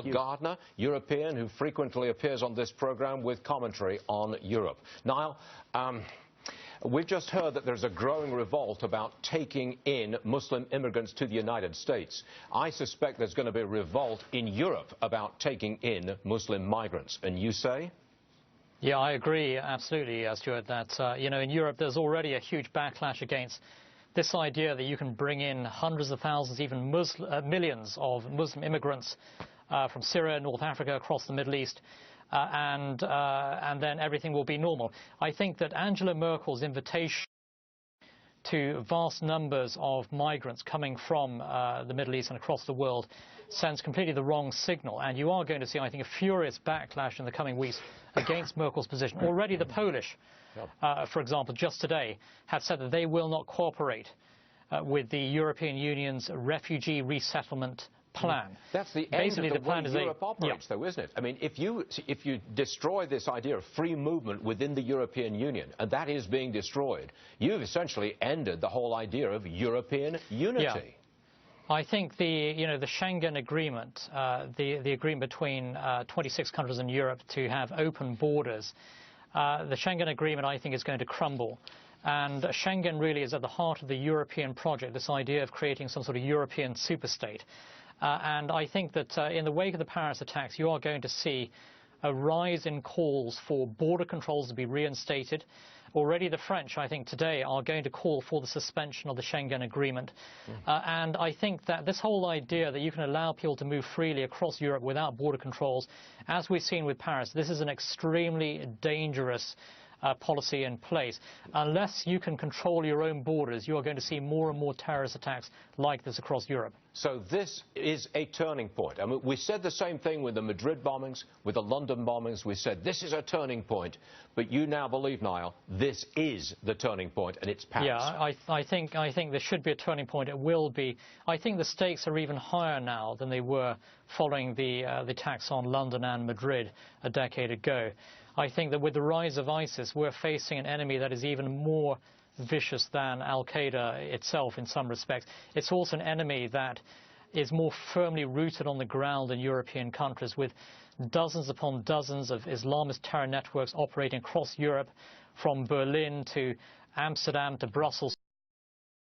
Gardiner, European, who frequently appears on this program with commentary on Europe. Niall, we've just heard that there's a growing revolt about taking in Muslim immigrants to the United States. I suspect there's going to be a revolt in Europe about taking in Muslim migrants. And you say? Yeah, I agree absolutely, Stuart, that, in Europe there's already a huge backlash against this idea that you can bring in hundreds of thousands, even millions of Muslim immigrants from Syria, North Africa, across the Middle East, and then everything will be normal. I think that Angela Merkel's invitation to vast numbers of migrants coming from the Middle East and across the world sends completely the wrong signal. And you are going to see, I think, a furious backlash in the coming weeks against Merkel's position. Already the Polish, for example, just today, have said that they will not cooperate with the European Union's refugee resettlement plan. That's the end of the way Europe operates, though, isn't it? I mean, if you destroy this idea of free movement within the European Union, and that is being destroyed, you've essentially ended the whole idea of European unity. Yeah. I think the Schengen agreement, the agreement between 26 countries in Europe to have open borders, the Schengen agreement, I think, is going to crumble. And Schengen really is at the heart of the European project, this idea of creating some sort of European superstate. And I think that in the wake of the Paris attacks, you are going to see a rise in calls for border controls to be reinstated. Already the French, I think, today are going to call for the suspension of the Schengen agreement. And I think that this whole idea that you can allow people to move freely across Europe without border controls, as we've seen with Paris, this is an extremely dangerous policy in place. Unless you can control your own borders, you are going to see more and more terrorist attacks like this across Europe. So this is a turning point. I mean, we said the same thing with the Madrid bombings, with the London bombings. We said this is a turning point. But you now believe, Niall, this is the turning point, and it's Paris. Yeah, I think there should be a turning point. It will be. I think the stakes are even higher now than they were following the attacks on London and Madrid a decade ago. I think that with the rise of ISIS, we're facing an enemy that is even more vicious than Al-Qaeda itself in some respects. It's also an enemy that is more firmly rooted on the ground in European countries, with dozens upon dozens of Islamist terror networks operating across Europe, from Berlin to Amsterdam to Brussels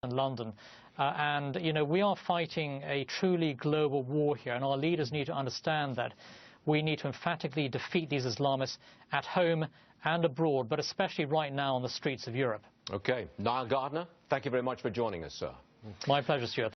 and London. And we are fighting a truly global war here, and our leaders need to understand that. We need to emphatically defeat these Islamists at home and abroad, but especially right now on the streets of Europe. OK. Nile Gardiner, thank you very much for joining us, sir. My pleasure, Stuart.